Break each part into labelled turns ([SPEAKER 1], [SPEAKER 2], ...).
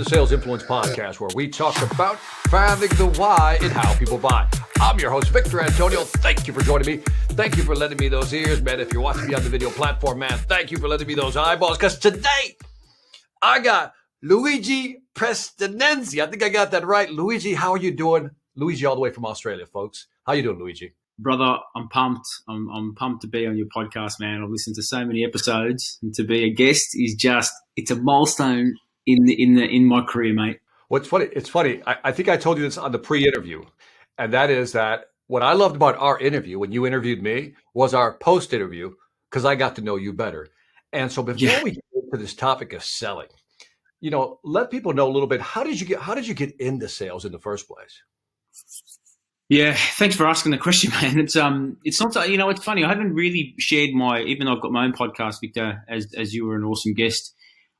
[SPEAKER 1] the Sales Influence Podcast, where we talk about finding the why in how people buy. I'm your host, Victor Antonio. Thank you for joining me. Thank you for lending me those ears, man. If you're watching me on the video platform, man, thank you for lending me those eyeballs. Because today, I got Luigi Prestinenzi. I think I got that right. Luigi, how are you doing? Luigi all the way from Australia, folks. How you doing, Luigi?
[SPEAKER 2] Brother, I'm pumped. I'm pumped to be on your podcast, man. I've listened to so many episodes, and to be a guest is it's a milestone in my career, mate.
[SPEAKER 1] Well, it's funny. I think I told you this on the pre-interview, and that is that what I loved about our interview when you interviewed me was our post-interview, because I got to know you better. And so before we get into this topic of selling, let people know a little bit. How did you get into sales in the first place?
[SPEAKER 2] Yeah, thanks for asking the question, man. It's not, it's funny. I haven't really shared even though I've got my own podcast, Victor, as you were an awesome guest.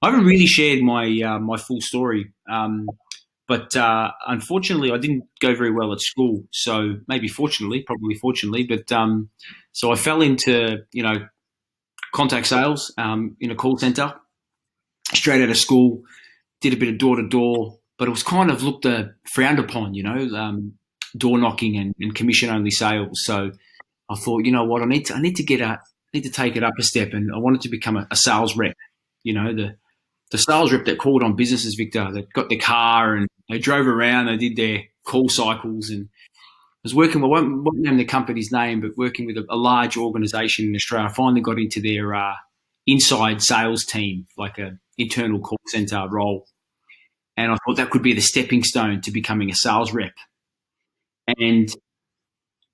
[SPEAKER 2] I haven't really shared my full story. But unfortunately, I didn't go very well at school. So maybe probably fortunately, but so I fell into, contact sales in a call center straight out of school, did a bit of door to door, but it was kind of frowned upon, door knocking and commission only sales. So I thought, you know what, I need to take it up a step, and I wanted to become a sales rep. The sales rep that called on businesses, Victor, that got their car and they drove around, they did their call cycles, and I was working, I won't name the company's name, but working with a large organization in Australia. I finally got into their inside sales team, like an internal call center role. And I thought that could be the stepping stone to becoming a sales rep. And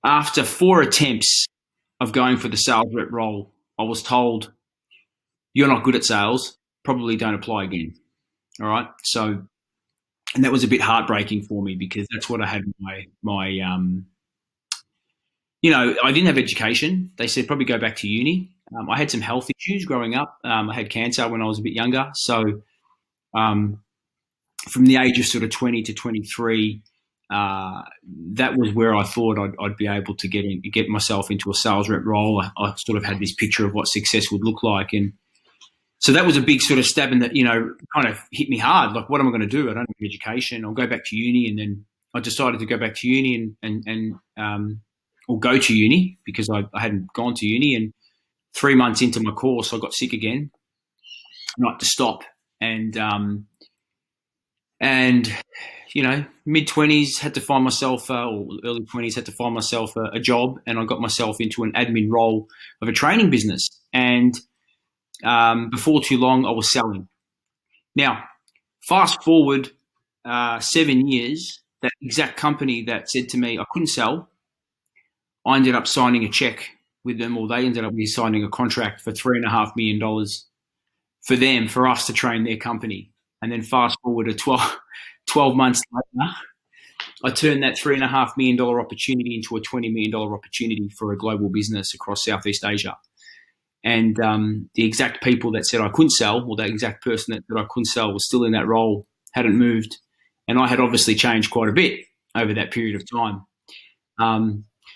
[SPEAKER 2] after 4 attempts of going for the sales rep role, I was told, you're not good at sales, probably don't apply again. All right. So, and that was a bit heartbreaking for me, because that's what I had I didn't have education. They said probably go back to uni. I had some health issues growing up. I had cancer when I was a bit younger. So from the age of sort of 20 to 23, that was where I thought I'd be able to get myself into a sales rep role. I sort of had this picture of what success would look like. And so that was a big sort of stab in that, kind of hit me hard. Like, what am I going to do? I don't have education. I'll go back to uni. And then I decided to go back to uni or go to uni, because I hadn't gone to uni. And 3 months into my course, I got sick again. I had to stop. And mid-20s had to find myself, or early 20s had to find myself a job, and I got myself into an admin role of a training business. And before too long, I was selling. Now, fast forward 7 years, that exact company that said to me I couldn't sell, I ended up signing a check with them, or they ended up signing a contract for $3.5 million for us to train their company. And then fast forward to 12 months later, I turned that $3.5 million opportunity into a $20 million opportunity for a global business across Southeast Asia. And the exact people that said I couldn't sell, or that exact person that said I couldn't sell, was still in that role, hadn't moved. And I had obviously changed quite a bit over that period of time.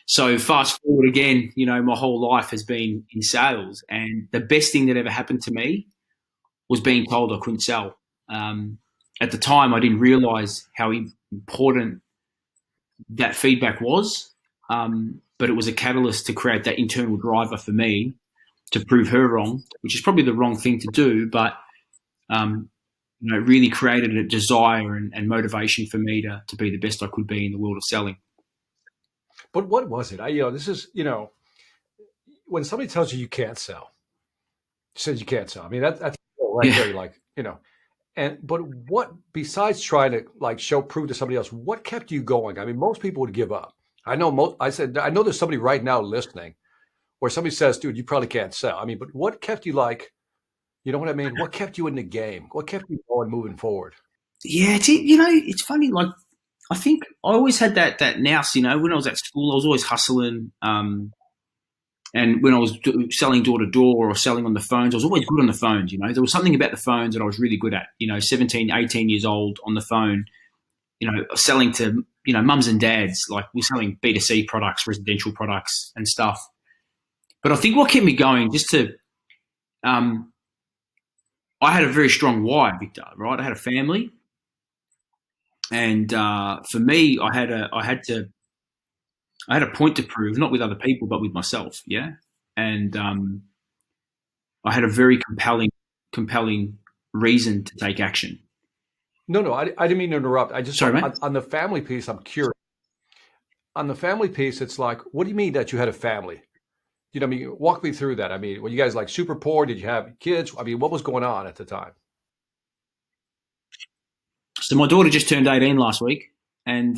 [SPEAKER 2] So fast forward again, my whole life has been in sales. And the best thing that ever happened to me was being told I couldn't sell. At the time, I didn't realize how important that feedback was, but it was a catalyst to create that internal driver for me to prove her wrong, which is probably the wrong thing to do, but it really created a desire and motivation for me to be the best I could be in the world of selling.
[SPEAKER 1] But what was it? This is, when somebody tells you can't sell, says you can't sell. I mean, that's right there, like, but what, besides trying to prove to somebody else, what kept you going? I mean, most people would give up. I know there's somebody right now listening where somebody says, dude, you probably can't sell. I mean, but what kept you you know what I mean? What kept you in the game? What kept you going, moving forward?
[SPEAKER 2] Yeah, it's funny. Like, I think I always had that nous, when I was at school, I was always hustling. And when I was selling door to door or selling on the phones, I was always good on the phones. There was something about the phones that I was really good at, 17, 18 years old on the phone, selling to, mums and dads, like we're selling B2C products, residential products and stuff. But I think what kept me going I had a very strong why, Victor, right? I had a family. And for me, I had a point to prove, not with other people, but with myself. Yeah, and I had a very compelling reason to take action.
[SPEAKER 1] No, I didn't mean to interrupt. I just
[SPEAKER 2] Sorry,
[SPEAKER 1] want
[SPEAKER 2] mate.
[SPEAKER 1] on the family piece. I'm curious. On the family piece, it's like, what do you mean that you had a family? You know, I mean, walk me through that. I mean, were you guys like super poor? Did you have kids? I mean, what was going on at the time?
[SPEAKER 2] So my daughter just turned 18 last week, and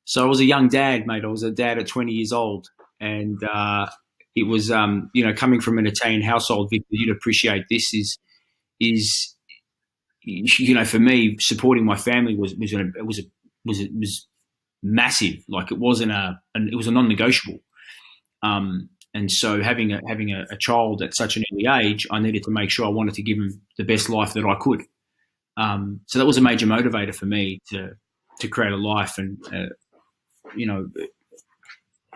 [SPEAKER 2] so I was a young dad, mate. I was a dad at 20 years old, and it was, coming from an Italian household. Victor, you'd appreciate this. Is for me, supporting my family was massive. Like it wasn't it was a non-negotiable. And so having a child at such an early age, I needed to make sure I wanted to give him the best life that I could. So that was a major motivator for me to create a life, and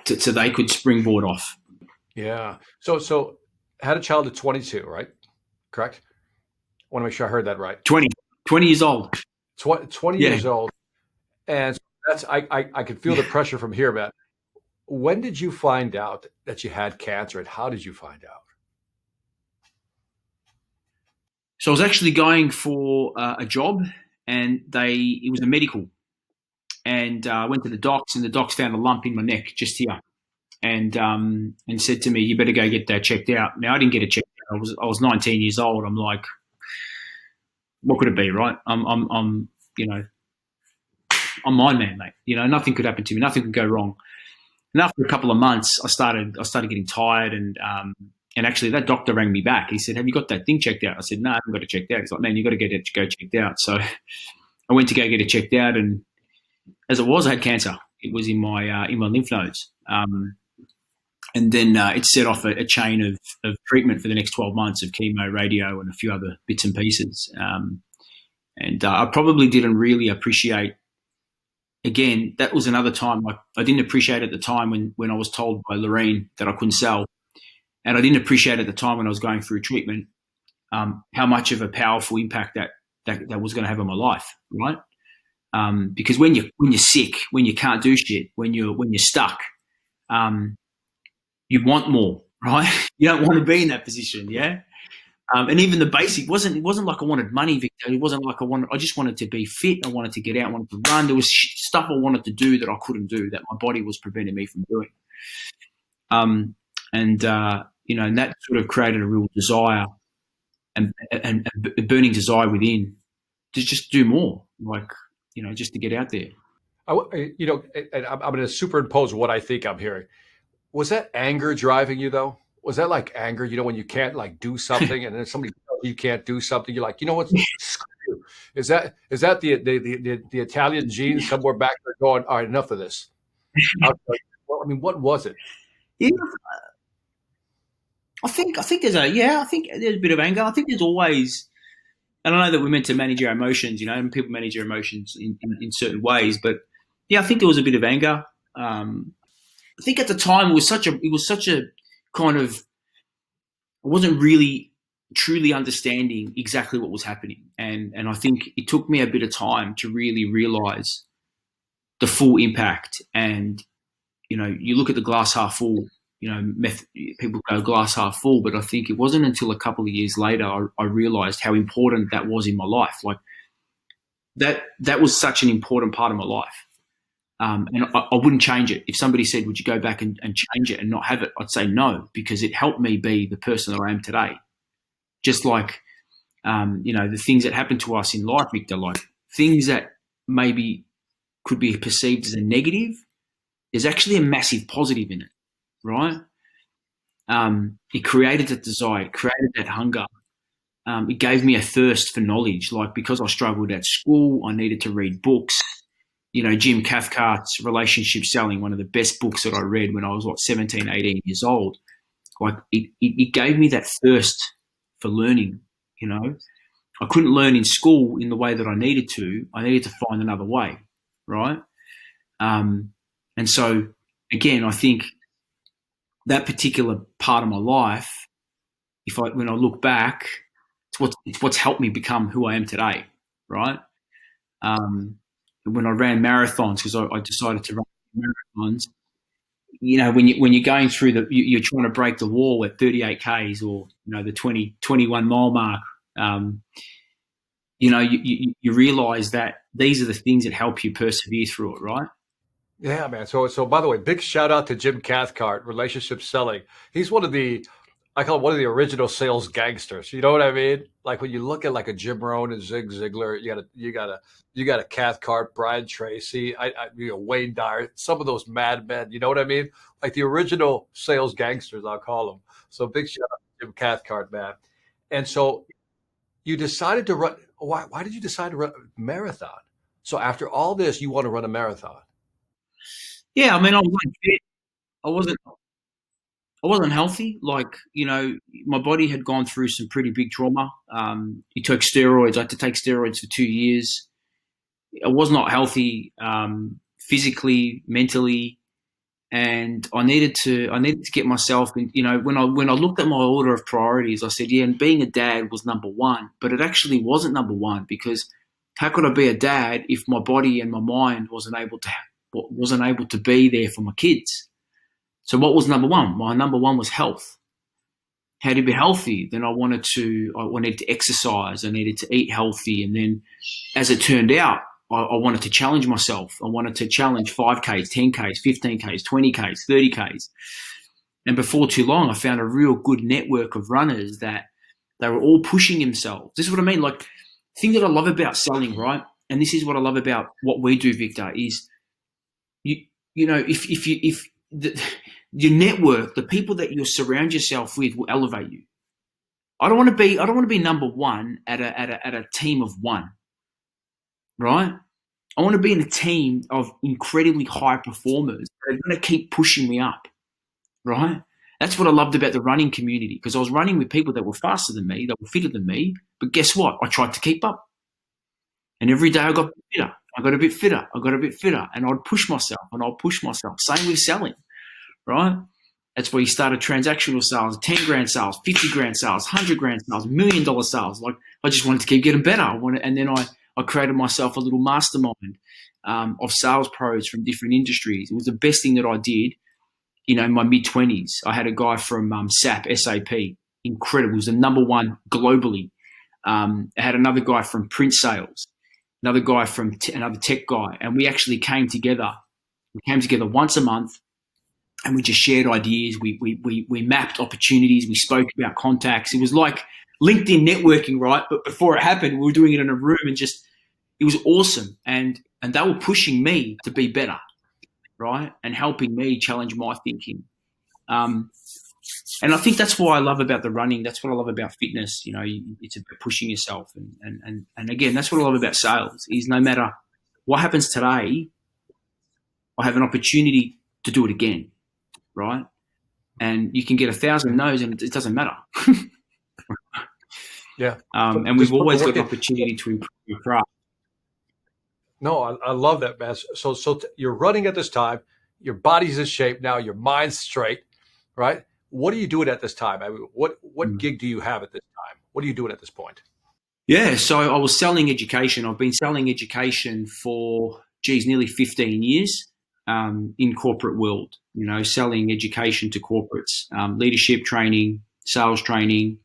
[SPEAKER 2] so they could springboard off.
[SPEAKER 1] Yeah. So had a child at 22, right? Correct. I want to make sure I heard that right.
[SPEAKER 2] 20 years old.
[SPEAKER 1] 20
[SPEAKER 2] Yeah.
[SPEAKER 1] years old, and so that's I could feel the pressure from here, Matt. When did you find out that you had cancer, and how did you find out?
[SPEAKER 2] So I was actually going for a job, and it was a medical, and I went to the docs, and the docs found a lump in my neck just here, and said to me, "You better go get that checked out." Now I didn't get it checked out. I was 19 years old. I'm like, what could it be, right? I'm my man, mate. Nothing could happen to me. Nothing could go wrong. And after a couple of months, I started getting tired, and actually that doctor rang me back. He said, "Have you got that thing checked out?" I said, "No, I haven't got it checked out." He's like, "Man, you got to go checked out." So I went to go get it checked out, and as it was, I had cancer. It was in my lymph nodes, and then it set off a chain of treatment for the next 12 months of chemo, radio, and a few other bits and pieces. And I probably didn't really appreciate. Again, that was another time I didn't appreciate at the time when I was told by Lorraine that I couldn't sell, and I didn't appreciate at the time when I was going through treatment how much of a powerful impact that was going to have on my life, right? Because when you're sick, when you can't do shit, when you're stuck, you want more, right? You don't want to be in that position, yeah. And even the basic it wasn't like I wanted money, Victor. It wasn't like I just wanted to be fit. I wanted to get out. I wanted to run. There was stuff I wanted to do that I couldn't do, that my body was preventing me from doing. And that sort of created a real desire and a burning desire within to just do more, just to get out there.
[SPEAKER 1] And I'm going to superimpose what I think I'm hearing. Was that anger driving you though? Was that like anger? When you can't like do something, and then somebody tells you can't do something, you're like, you know what? Screw you. Is that the Italian gene somewhere back there going, all right, enough of this? Well, I mean, what was it?
[SPEAKER 2] Yeah, I think there's a bit of anger. I think there's always, and I know that we're meant to manage our emotions, and people manage their emotions in certain ways, but yeah, I think there was a bit of anger. I think at the time it was such a kind of, I wasn't really truly understanding exactly what was happening, and I think it took me a bit of time to really realize the full impact. And you look at the glass half full. People go glass half full, but I think it wasn't until a couple of years later I realized how important that was in my life. Like that was such an important part of my life. And I wouldn't change it. If somebody said, "Would you go back and change it and not have it?" I'd say no, because it helped me be the person that I am today. Just like, the things that happen to us in life, Victor, like things that maybe could be perceived as a negative, there's actually a massive positive in it, right? It created that desire, it created that hunger. It gave me a thirst for knowledge. Like, because I struggled at school, I needed to read books. Jim Cathcart's Relationship Selling, one of the best books that I read when I was 17, 18 years old. Like it gave me that thirst for learning. I couldn't learn in school in the way that I needed to. I needed to find another way, right? And so again, I think that particular part of my life, when I look back, it's what's helped me become who I am today, right? when I ran marathons, because I decided to run marathons. When you're going through you're trying to break the wall at 38 Ks or, the 21 mile mark. You realize that these are the things that help you persevere through it, right?
[SPEAKER 1] Yeah, man. So by the way, big shout out to Jim Cathcart, relationship selling. He's one of the, I call him one of the original sales gangsters. You know what I mean? Like when you look at like a Jim Rohn and Zig Ziglar, you got a Cathcart, Brian Tracy, Wayne Dyer, some of those madmen. You know what I mean? Like the original sales gangsters, I'll call them. So big shout out to Jim Cathcart, man. And so you decided to run. Why did you decide to run a marathon? So after all this, you want to run a marathon?
[SPEAKER 2] Yeah, I mean, I wasn't fit. I wasn't. I wasn't healthy. Like, my body had gone through some pretty big trauma. You took steroids. I had to take steroids for 2 years. I was not healthy, physically, mentally, and I needed to get myself in. When I looked at my order of priorities, I said, yeah, and being a dad was number one, but it actually wasn't number one, because how could I be a dad if my body and my mind wasn't able to be there for my kids? So what was number one? My number one was health. How to be healthy? Then I wanted to exercise. I needed to eat healthy. And then as it turned out, I wanted to challenge myself. I wanted to challenge 5Ks, 10Ks, 15Ks, 20Ks, 30Ks. And before too long, I found a real good network of runners that they were all pushing themselves. This is what I mean. Like, the thing that I love about selling, right? And this is what I love about what we do, Victor, is if your network, the people that you surround yourself with, will elevate you. I don't want to be number one at a team of one, right? I want to be in a team of incredibly high performers that are going to keep pushing me up, right? That's what I loved about the running community, because I was running with people that were faster than me, that were fitter than me. But guess what? I tried to keep up. And every day I got fitter. I got a bit fitter. I got a bit fitter. And I'd push myself and I'd push myself. Same with selling, right? That's where you started transactional sales, 10 grand sales, 50 grand sales, 100 grand sales, $1 million sales. Like, I just wanted to keep getting better. And then I created myself a little mastermind of sales pros from different industries. It was the best thing that I did, in my mid-20s. I had a guy from SAP, incredible. He was the number one globally. I had another guy from print sales, another guy from another tech guy. And we actually came together. We came together once a month, and we just shared ideas. We mapped opportunities. We spoke about contacts. It was like LinkedIn networking, right? But before it happened, we were doing it in a room, and it was awesome. And they were pushing me to be better, right? And helping me challenge my thinking. And I think that's what I love about the running. That's what I love about fitness. It's about pushing yourself. And again, that's what I love about sales, is no matter what happens today, I have an opportunity to do it again, right? And you can get 1,000 no's and it doesn't matter.
[SPEAKER 1] Yeah.
[SPEAKER 2] And we've always got an opportunity to improve your craft.
[SPEAKER 1] No, I love that, man. So you're running at this time. Your body's in shape now. Your mind's straight, right? What are you doing at this time? I mean, what gig do you have at this time? What are you doing at this point?
[SPEAKER 2] Yeah, so I was selling education. I've been selling education for, nearly 15 years in corporate world. Selling education to corporates, leadership training, sales training,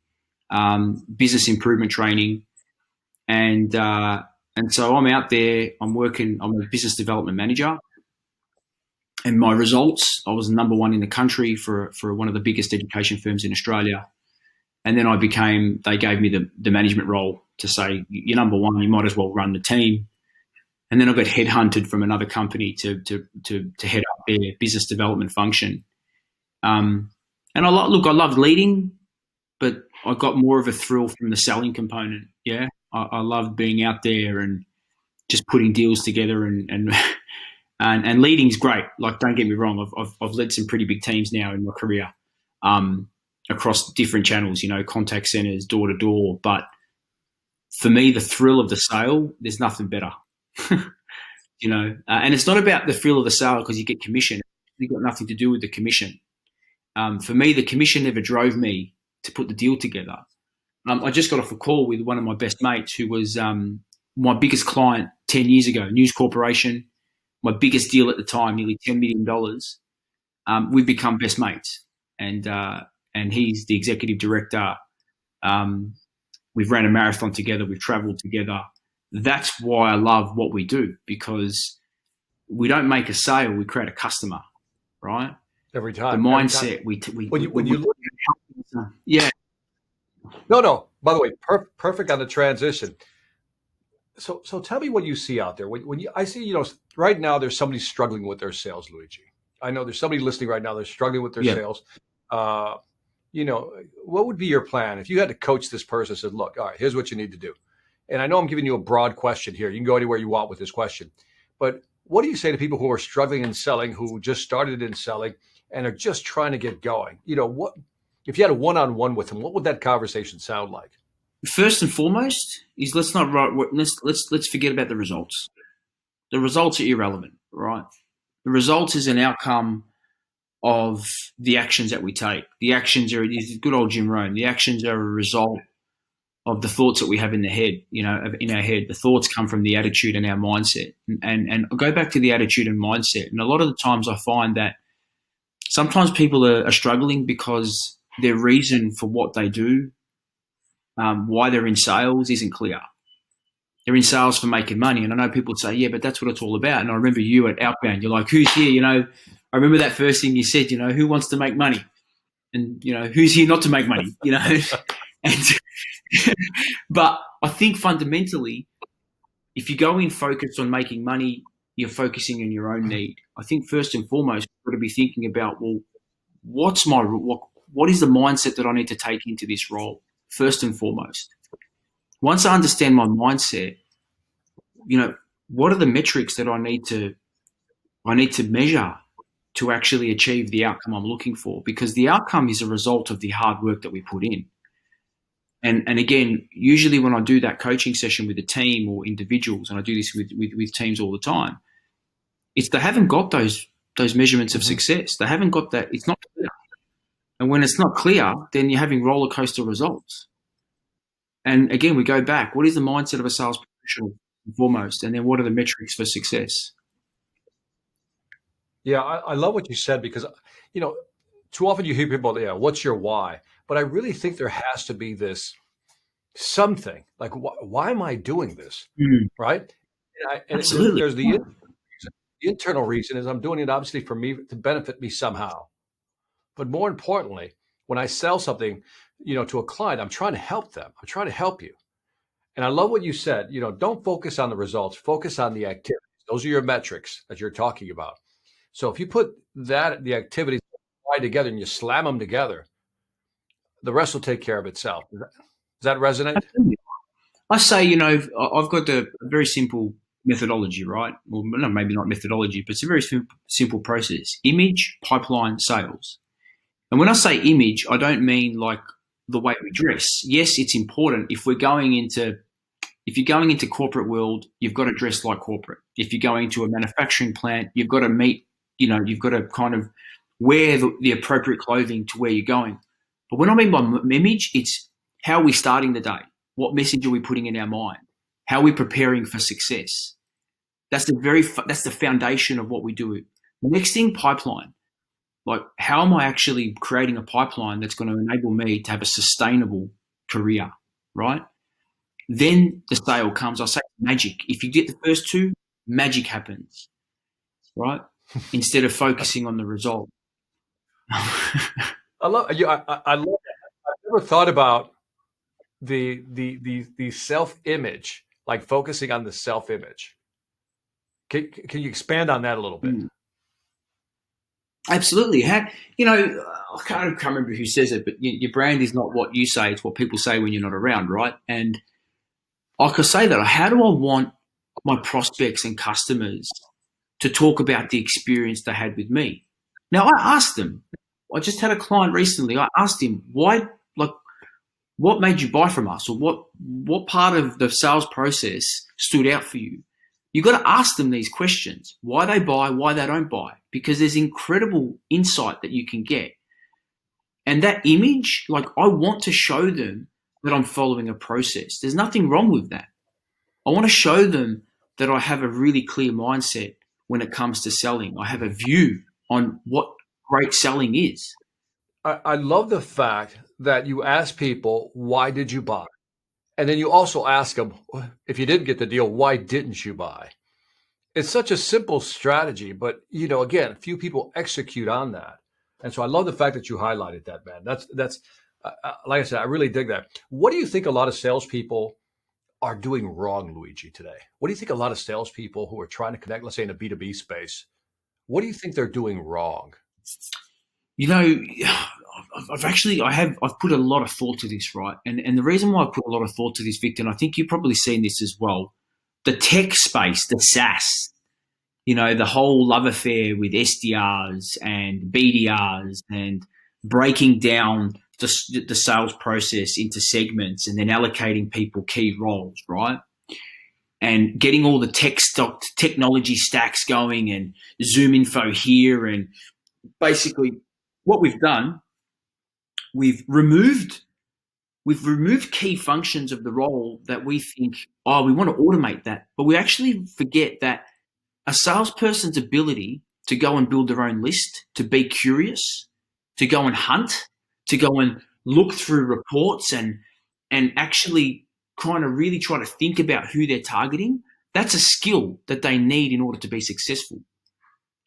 [SPEAKER 2] business improvement training, and so I'm out there. I'm a business development manager. And my results, I was number one in the country for one of the biggest education firms in Australia. And then they gave me the management role to say, you're number one, you might as well run the team. And then I got headhunted from another company to head up their business development function. And I loved leading, but I got more of a thrill from the selling component. Yeah, I loved being out there and just putting deals together and leading's great. Like, don't get me wrong, I've led some pretty big teams now in my career, across different channels, contact centers, door to door. But for me, the thrill of the sale, there's nothing better, and it's not about the thrill of the sale because you get commission. It's got nothing to do with the commission. For me, the commission never drove me to put the deal together. I just got off a call with one of my best mates who was my biggest client 10 years ago, News Corporation, my biggest deal at the time, nearly $10 million. We've become best mates, and he's the executive director. We've ran a marathon together. We've traveled together. That's why I love what we do, because we don't make a sale. We create a customer, right?
[SPEAKER 1] Every time.
[SPEAKER 2] The mindset.
[SPEAKER 1] When you look.
[SPEAKER 2] Yeah.
[SPEAKER 1] No. By the way, perfect on the transition. So tell me what you see out there. I see, right now there's somebody struggling with their sales, Luigi. I know there's somebody listening right now. They're struggling with their sales. What would be your plan if you had to coach this person and said, look, all right, here's what you need to do. And I know I'm giving you a broad question here. You can go anywhere you want with this question. But what do you say to people who are struggling in selling, who just started in selling and are just trying to get going? What if you had a one-on-one with them, what would that conversation sound like?
[SPEAKER 2] First and foremost is let's forget about the results. The results are irrelevant, right? The results is an outcome of the actions that we take. The actions are, is good old Jim Rohn, the actions are a result of the thoughts that we have in the head, in our head. The thoughts come from the attitude and our mindset. And I'll go back to the attitude and mindset. And a lot of the times I find that sometimes people are struggling because their reason for what they do, why they're in sales, isn't clear. They're in sales for making money. And I know people say, yeah, but that's what it's all about. And I remember you at Outbound, you're like, who's here? I remember that first thing you said, who wants to make money? And, who's here not to make money, And, but I think fundamentally, if you go in focused on making money, you're focusing on your own need. I think first and foremost, you've got to be thinking about, well, what is the mindset that I need to take into this role? First and foremost. Once I understand my mindset, what are the metrics that I need to measure to actually achieve the outcome I'm looking for? Because the outcome is a result of the hard work that we put in. And again, usually when I do that coaching session with a team or individuals, and I do this with teams all the time, it's they haven't got those measurements of success. They haven't got that. It's not clear. And when it's not clear, then you're having roller coaster results. And again, we go back. What is the mindset of a sales professional foremost? And then what are the metrics for success?
[SPEAKER 1] Yeah, I love what you said, because, too often you hear people, what's your why? But I really think there has to be this something like, why am I doing this? Right? And
[SPEAKER 2] Absolutely.
[SPEAKER 1] there's the internal reason is I'm doing it obviously for me to benefit me somehow. But more importantly, when I sell something, to a client, I'm trying to help them. I'm trying to help you. And I love what you said, don't focus on the results, focus on the activities. Those are your metrics that you're talking about. So if you put the activities together and you slam them together, the rest will take care of itself. Does that resonate?
[SPEAKER 2] Absolutely. I say, I've got a very simple methodology, right? Well, no, maybe not methodology, but it's a very simple process. Image, pipeline, sales. And when I say image, I don't mean like the way we dress. Yes, it's important. If you're going into corporate world, you've got to dress like corporate. If you're going to a manufacturing plant, you've got to meet, you've got to kind of wear the appropriate clothing to where you're going. But when I mean by image, it's how are we starting the day? What message are we putting in our mind? How are we preparing for success? That's the foundation of what we do. Next thing, pipeline. Like, how am I actually creating a pipeline that's going to enable me to have a sustainable career, right? Then the sale comes. I say magic. If you get the first two, magic happens, right? Instead of focusing on the result.
[SPEAKER 1] I love you. I love that. I've never thought about the self-image, like focusing on the self-image. Can you expand on that a little bit?
[SPEAKER 2] Absolutely. I can't remember who says it, but your brand is not what you say; it's what people say when you're not around, right? And I could say that. How do I want my prospects and customers to talk about the experience they had with me? Now, I asked them. I just had a client recently. I asked him, why, what made you buy from us, or what part of the sales process stood out for you? You've got to ask them these questions: why they buy, why they don't buy, because there's incredible insight that you can get. And that image, I want to show them that I'm following a process. There's nothing wrong with that. I want to show them that I have a really clear mindset when it comes to selling. I have a view on what great selling is.
[SPEAKER 1] I love the fact that you ask people, why did you buy? And then you also ask them, if you didn't get the deal, why didn't you buy? It's such a simple strategy, but again, few people execute on that. And so I love the fact that you highlighted that, man. That's like I said, I really dig that. What do you think a lot of salespeople are doing wrong, Luigi, today? What do you think a lot of salespeople who are trying to connect, let's say in a B2B space, what do you think they're doing wrong?
[SPEAKER 2] You know, I've put a lot of thought to this, right? And the reason why I put a lot of thought to this, Victor, and I think you've probably seen this as well, the tech space, the SaaS, the whole love affair with SDRs and BDRs and breaking down the sales process into segments and then allocating people key roles, right? And getting all the technology stacks going and Zoom info here. And basically what we've done, we've removed key functions of the role that we think, we want to automate that. But we actually forget that a salesperson's ability to go and build their own list, to be curious, to go and hunt, to go and look through reports and actually really try to think about who they're targeting, that's a skill that they need in order to be successful.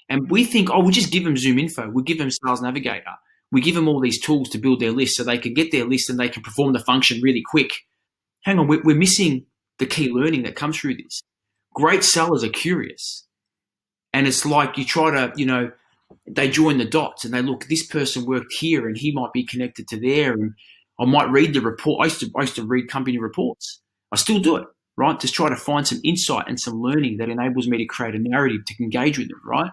[SPEAKER 2] And we think, we just give them Zoom info, we give them Sales Navigator, we give them all these tools to build their list so they can get their list and they can perform the function really quick. Hang on, we're missing the key learning that comes through this. Great sellers are curious. And it's like you try to, they join the dots and they look, this person worked here and he might be connected to there. And I might read the report. I used to read company reports. I still do it, right? Just try to find some insight and some learning that enables me to create a narrative to engage with them, right?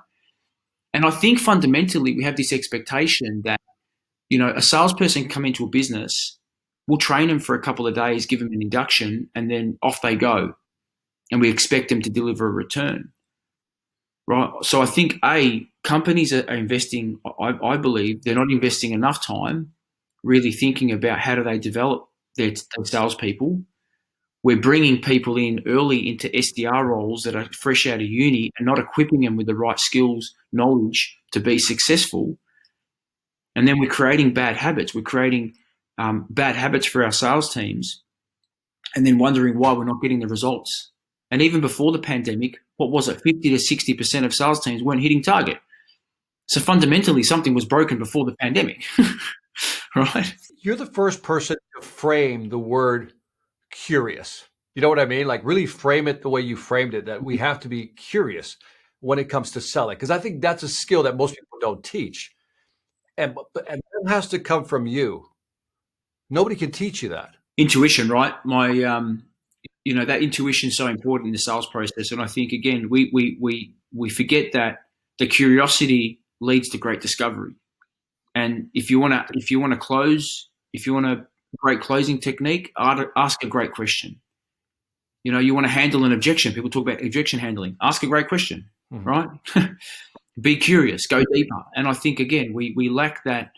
[SPEAKER 2] And I think fundamentally we have this expectation that, a salesperson can come into a business, we'll train them for a couple of days, give them an induction, and then off they go. And we expect them to deliver a return. Right. So I think companies are investing, I believe they're not investing enough time really thinking about how do they develop their salespeople. We're bringing people in early into SDR roles that are fresh out of uni and not equipping them with the right skills, knowledge to be successful. And then we're creating bad habits. We're creating bad habits for our sales teams and then wondering why we're not getting the results. And even before the pandemic, what was it? 50 to 60% of sales teams weren't hitting target. So fundamentally, something was broken before the pandemic, right?
[SPEAKER 1] You're the first person to frame the word curious. You know what I mean? Like really frame it the way you framed it, that we have to be curious when it comes to selling. Because I think that's a skill that most people don't teach. And that has to come from you. Nobody can teach you that.
[SPEAKER 2] Intuition, right? That intuition is so important in the sales process. And I think, again, we forget that the curiosity leads to great discovery. And if you want to close, if you want a great closing technique, ask a great question. You want to handle an objection. People talk about objection handling. Ask a great question, right? Be curious, go deeper. And I think, again, we lack that,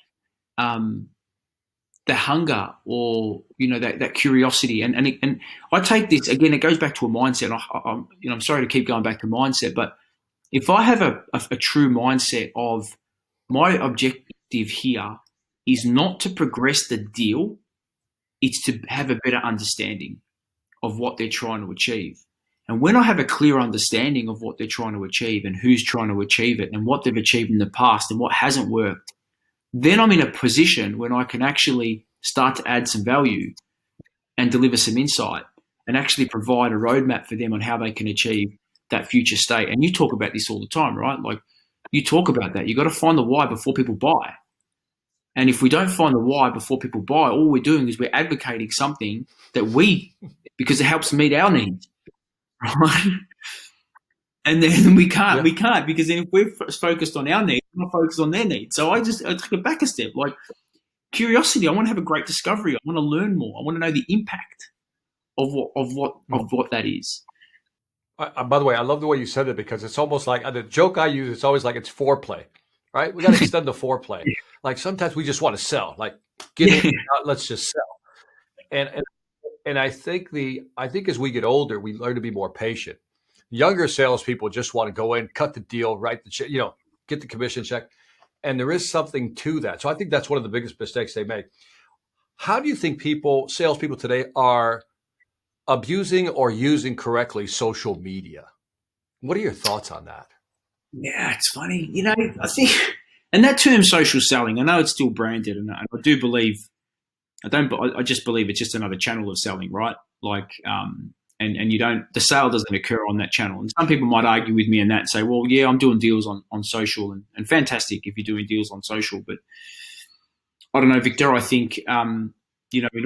[SPEAKER 2] the hunger or, that curiosity. And I take this, again, it goes back to a mindset. I'm sorry to keep going back to mindset, but if I have a true mindset of my objective here is not to progress the deal, it's to have a better understanding of what they're trying to achieve. And when I have a clear understanding of what they're trying to achieve and who's trying to achieve it and what they've achieved in the past and what hasn't worked, then I'm in a position when I can actually start to add some value and deliver some insight and actually provide a roadmap for them on how they can achieve that future state. And you talk about this all the time, right? Like you talk about that. You got to find the why before people buy. And if we don't find the why before people buy, all we're doing is we're advocating something because it helps meet our needs, right? And then we can't because then if we're focused on our needs, we're not focused on their needs. So I take it back a step. Like curiosity, I want to have a great discovery. I want to learn more. I want to know the impact of what that is.
[SPEAKER 1] By the way, I love the way you said it because it's almost like the joke I use. It's always like it's foreplay, right? We got to extend the foreplay. Like sometimes we just want to sell. Like get in, let's just sell. And I think as we get older, we learn to be more patient. Younger salespeople just want to go in, cut the deal, write the check, get the commission check. And there is something to that. So I think that's one of the biggest mistakes they make. How do you think salespeople today are abusing or using correctly social media? What are your thoughts on that?
[SPEAKER 2] Yeah, it's funny. I think, and that term social selling, I know it's still branded, and I do believe, I just believe it's just another channel of selling, right? Like, and the sale doesn't occur on that channel. And some people might argue with me on that and say, well, yeah, I'm doing deals on social, and fantastic if you're doing deals on social. But I don't know, Victor, I think, in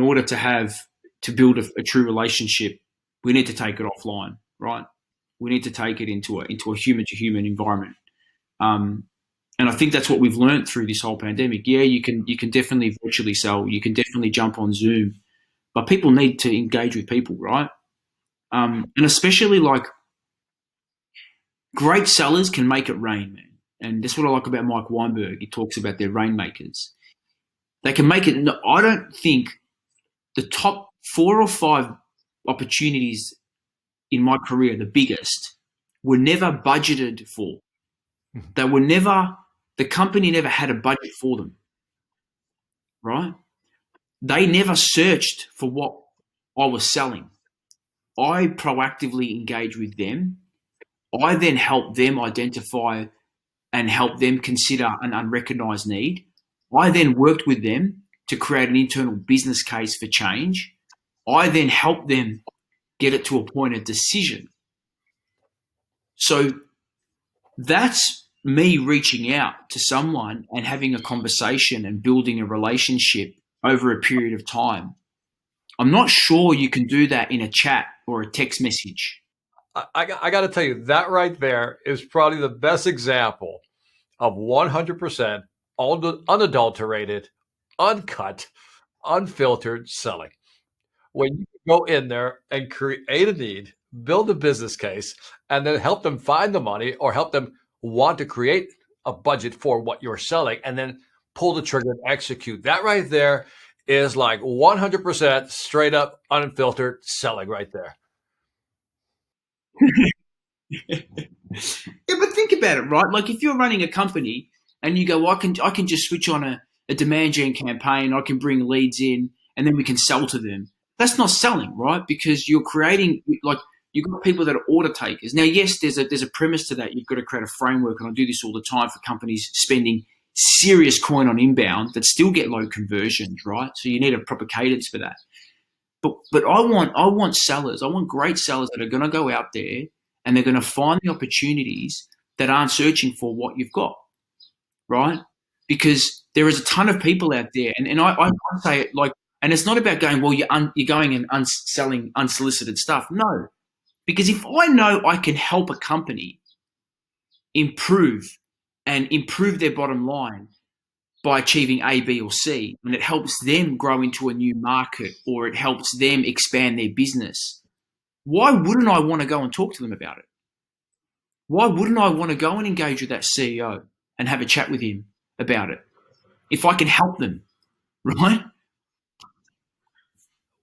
[SPEAKER 2] order to build a true relationship, we need to take it offline, right? We need to take it into a human to human environment. And I think that's what we've learned through this whole pandemic. Yeah, you can definitely virtually sell. You can definitely jump on Zoom, but people need to engage with people, right? And especially like great sellers can make it rain, man. And that's what I like about Mike Weinberg. He talks about their rainmakers. They can make it. I don't think the top 4 or 5 opportunities in my career, the biggest, were never budgeted for. They were never, the company never had a budget for them, right? They never searched for what I was selling. I proactively engaged with them. I then helped them identify and help them consider an unrecognized need. I then worked with them to create an internal business case for change. I then helped them get it to a point of decision. So that's me reaching out to someone and having a conversation and building a relationship over a period of time. I'm not sure you can do that in a chat or a text message.
[SPEAKER 1] I got to tell you, that right there is probably the best example of 100% unadulterated, uncut, unfiltered selling. When you go in there and create a need, build a business case, and then help them find the money or help them want to create a budget for what you're selling, and then pull the trigger and execute. That right there is like 100% straight up unfiltered selling right there.
[SPEAKER 2] Yeah, but think about it, right? Like if you're running a company and you go, well, I can just switch on a demand gen campaign, I can bring leads in, and then we can sell to them. That's not selling, right? Because you're creating, like, you've got people that are order takers. Now, yes, there's a premise to that. You've got to create a framework, and I do this all the time for companies spending serious coin on inbound that still get low conversions, right? So you need a proper cadence for that. But I want sellers. I want great sellers that are going to go out there and they're going to find the opportunities that aren't searching for what you've got, right? Because there is a ton of people out there, and I say it like, and it's not about going, well, you're going and selling unsolicited stuff. No, because if I know I can help a company improve their bottom line by achieving A, B, or C, and it helps them grow into a new market or it helps them expand their business, why wouldn't I want to go and talk to them about it? Why wouldn't I want to go and engage with that CEO and have a chat with him about it if I can help them, right?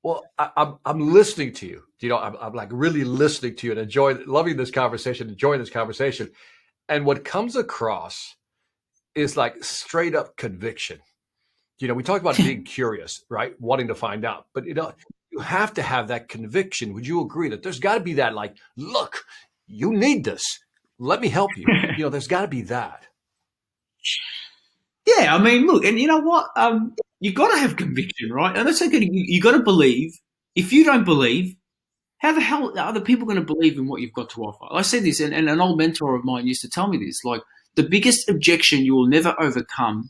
[SPEAKER 1] Well, I'm listening to you. I'm like really listening to you and loving this conversation, enjoying this conversation. And what comes across is like straight up conviction. We talk about being curious, right? Wanting to find out, but you have to have that conviction. Would you agree that there's got to be that, like, look, you need this. Let me help you. There's got to be that.
[SPEAKER 2] Yeah, I mean, look, and you know what? You got to have conviction, right? And that's okay. You got to believe. If you don't believe, how the hell are other people going to believe in what you've got to offer? I said this, and an old mentor of mine used to tell me this. Like, the biggest objection you will never overcome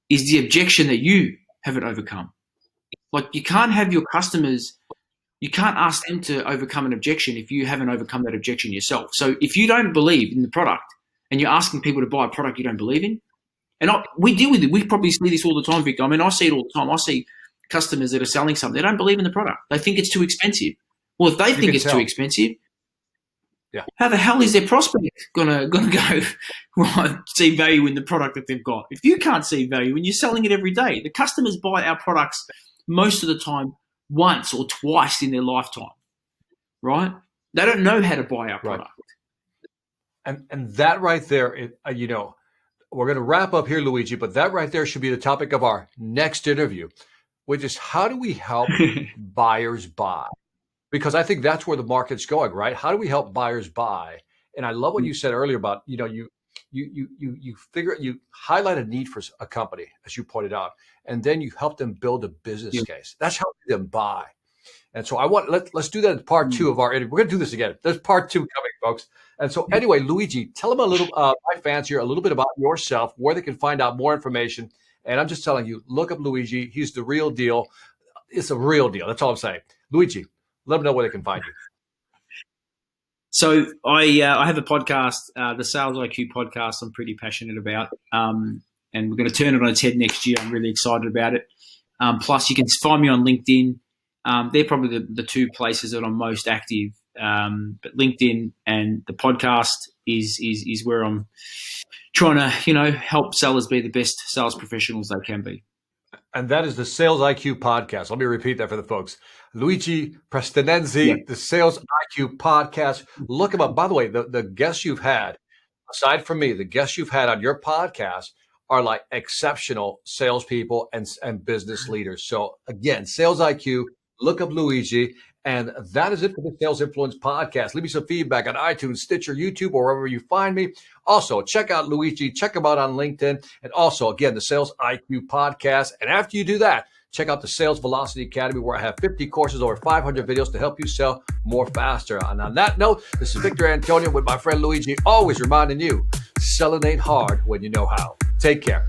[SPEAKER 2] is the objection that you haven't overcome. Like, you can't have your customers, you can't ask them to overcome an objection if you haven't overcome that objection yourself. So if you don't believe in the product and you're asking people to buy a product you don't believe in, and we deal with it. We probably see this all the time, Victor. I mean, I see it all the time. I see customers that are selling something. They don't believe in the product. They think it's too expensive. Well, if they think it's too expensive,
[SPEAKER 1] yeah,
[SPEAKER 2] how the hell is their prospect gonna go see value in the product that they've got? If you can't see value and you're selling it every day, the customers buy our products most of the time once or twice in their lifetime, right? They don't know how to buy our product.
[SPEAKER 1] And that right there, we're going to wrap up here, Luigi, but that right there should be the topic of our next interview, which is how do we help buyers buy? Because I think that's where the market's going, right? How do we help buyers buy? And I love what you said earlier about, you highlight a need for a company, as you pointed out, and then you help them build a business case. That's helping them buy. And so let's do that in part 2 of our interview. We're going to do this again. There's part 2 coming, folks. And so anyway, Luigi, tell them a little, my fans here, a little bit about yourself, where they can find out more information. And I'm just telling you, look up Luigi. He's the real deal. It's a real deal. That's all I'm saying. Luigi, let them know where they can find you.
[SPEAKER 2] So I have a podcast, the Sales IQ podcast. I'm pretty passionate about, and we're going to turn it on its head next year. I'm really excited about it. Plus, you can find me on LinkedIn. They're probably the 2 places that I'm most active. But LinkedIn and the podcast is where I'm trying to, help sellers be the best sales professionals they can be.
[SPEAKER 1] And that is the Sales IQ podcast. Let me repeat that for the folks. Luigi Prestinenzi, the Sales IQ podcast. Look him up. By the way, the guests you've had, aside from me, the guests you've had on your podcast are like exceptional salespeople and business leaders. So again, Sales IQ, look up Luigi. And that is it for the Sales Influence podcast. Leave me some feedback on iTunes, Stitcher, YouTube, or wherever you find me. Also, check out Luigi. Check him out on LinkedIn. And also, again, the Sales IQ podcast. And after you do that, check out the Sales Velocity Academy, where I have 50 courses, over 500 videos to help you sell more faster. And on that note, this is Victor Antonio with my friend Luigi, always reminding you, selling ain't hard when you know how. Take care.